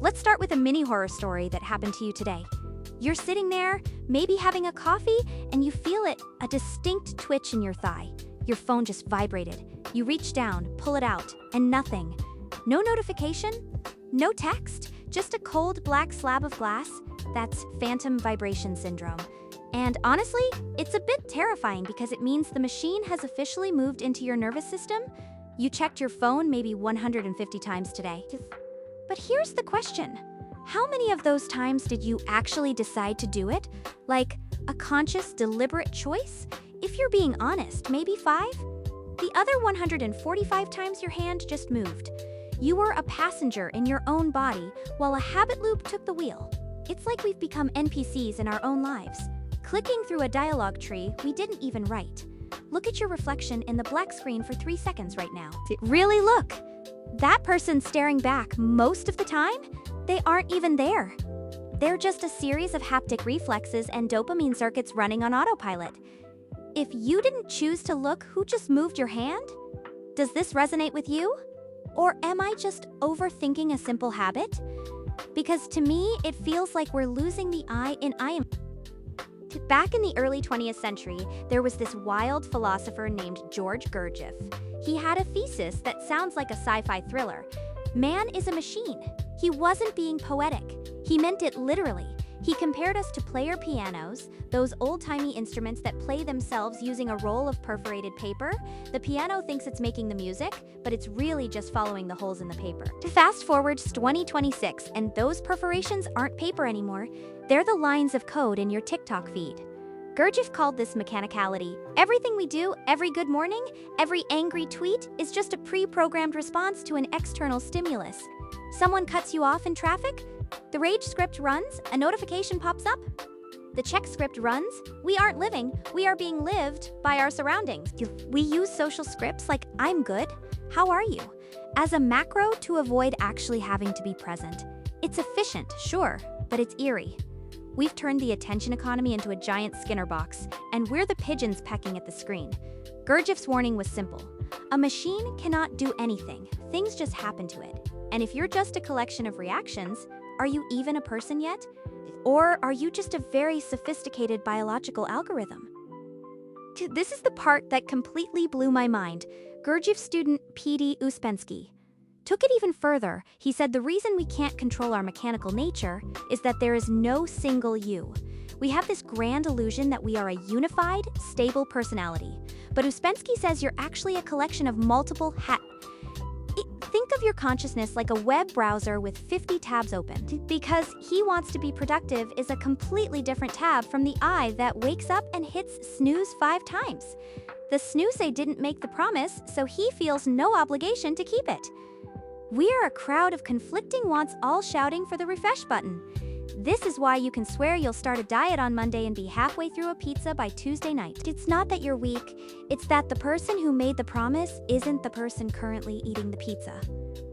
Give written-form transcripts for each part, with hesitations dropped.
Let's start with a mini horror story that happened to you today. You're sitting there, maybe having a coffee, and you feel it, a distinct twitch in your thigh. Your phone just vibrated. You reach down, pull it out, and nothing. No notification, no text, just a cold black slab of glass. That's phantom vibration syndrome. And honestly, it's a bit terrifying because it means the machine has officially moved into your nervous system. You checked your phone maybe 150 times today. But here's the question. How many of those times did you actually decide to do it? Like a conscious, deliberate choice? If you're being honest, maybe 5? The other 145 times your hand just moved. You were a passenger in your own body while a habit loop took the wheel. It's like we've become NPCs in our own lives, clicking through a dialogue tree we didn't even write. Look at your reflection in the black screen for 3 seconds right now. Really look. That person staring back most of the time, they aren't even there. They're just a series of haptic reflexes and dopamine circuits running on autopilot. If you didn't choose to look, who just moved your hand? Does this resonate with you? Or am I just overthinking a simple habit? Because to me, it feels like we're losing the I in I am. Back in the early 20th century, there was this wild philosopher named I.Gurdjieff. He had a thesis that sounds like a sci-fi thriller. Man is a machine. He wasn't being poetic. He meant it literally. He compared us to player pianos, those old-timey instruments that play themselves using a roll of perforated paper. The piano thinks it's making the music, but it's really just following the holes in the paper. Fast forward to 2026, and those perforations aren't paper anymore. They're the lines of code in your TikTok feed. Gurdjieff called this mechanicality. Everything we do, every good morning, every angry tweet is just a pre-programmed response to an external stimulus. Someone cuts you off in traffic? The rage script runs, a notification pops up. The check script runs, we aren't living, we are being lived by our surroundings. We use social scripts like I'm good, how are you? As a macro to avoid actually having to be present. It's efficient, sure, but it's eerie. We've turned the attention economy into a giant Skinner box, and we're the pigeons pecking at the screen. Gurdjieff's warning was simple. A machine cannot do anything. Things just happen to it. And if you're just a collection of reactions, are you even a person yet? Or are you just a very sophisticated biological algorithm? This is the part that completely blew my mind. Gurdjieff student P.D. Uspensky took it even further. He said the reason we can't control our mechanical nature is that there is no single you. We have this grand illusion that we are a unified, stable personality. But Uspensky says you're actually a collection of multiple Think of your consciousness like a web browser with 50 tabs open. Because he wants to be productive is a completely different tab from the I that wakes up and hits snooze 5 times. The snooze didn't make the promise, so he feels no obligation to keep it. We are a crowd of conflicting wants all shouting for the refresh button. This is why you can swear you'll start a diet on Monday and be halfway through a pizza by Tuesday night. It's not that you're weak, it's that the person who made the promise isn't the person currently eating the pizza.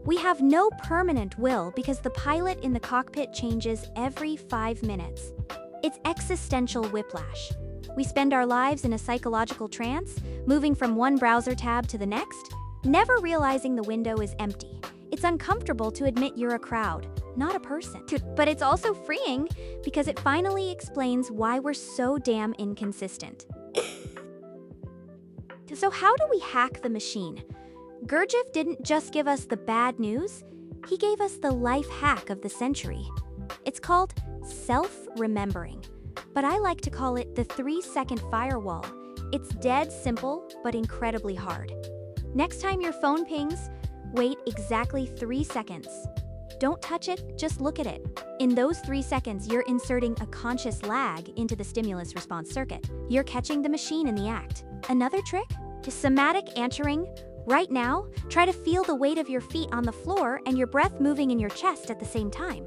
We have no permanent will because the pilot in the cockpit changes every 5 minutes. It's existential whiplash. We spend our lives in a psychological trance, moving from one browser tab to the next, never realizing the window is empty. It's uncomfortable to admit you're a crowd, not a person. But it's also freeing because it finally explains why we're so damn inconsistent. So how do we hack the machine? Gurdjieff didn't just give us the bad news, he gave us the life hack of the century. It's called self-remembering, but I like to call it the 3-second firewall. It's dead simple, but incredibly hard. Next time your phone pings, wait exactly 3 seconds. Don't touch it, just look at it. In those 3 seconds, you're inserting a conscious lag into the stimulus response circuit. You're catching the machine in the act. Another trick? Somatic anchoring. Right now, try to feel the weight of your feet on the floor and your breath moving in your chest at the same time.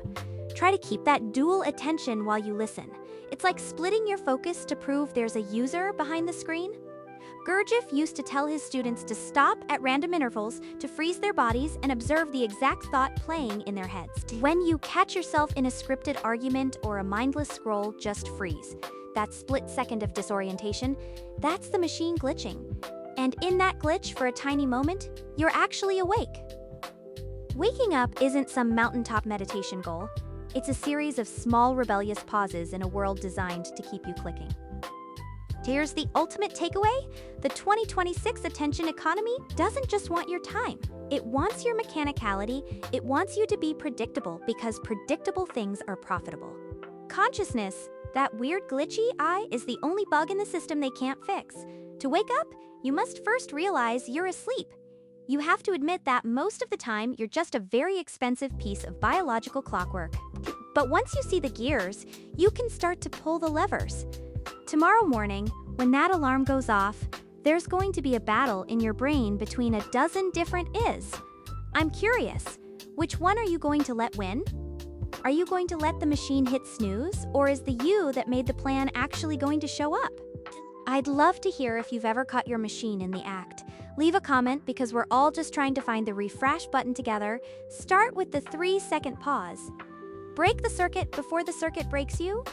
Try to keep that dual attention while you listen. It's like splitting your focus to prove there's a user behind the screen. Gurdjieff used to tell his students to stop at random intervals to freeze their bodies and observe the exact thought playing in their heads. When you catch yourself in a scripted argument or a mindless scroll, just freeze. That split second of disorientation, that's the machine glitching. And in that glitch, for a tiny moment, you're actually awake. Waking up isn't some mountaintop meditation goal. It's a series of small rebellious pauses in a world designed to keep you clicking. Here's the ultimate takeaway. The 2026 attention economy doesn't just want your time. It wants your mechanicality. It wants you to be predictable because predictable things are profitable. Consciousness, that weird glitchy eye, is the only bug in the system they can't fix. To wake up, you must first realize you're asleep. You have to admit that most of the time you're just a very expensive piece of biological clockwork. But once you see the gears, you can start to pull the levers. Tomorrow morning, when that alarm goes off, there's going to be a battle in your brain between a dozen different is. I'm curious, which one are you going to let win? Are you going to let the machine hit snooze, or is the you that made the plan actually going to show up? I'd love to hear if you've ever caught your machine in the act. Leave a comment because we're all just trying to find the refresh button together. Start with the 3-second pause. Break the circuit before the circuit breaks you.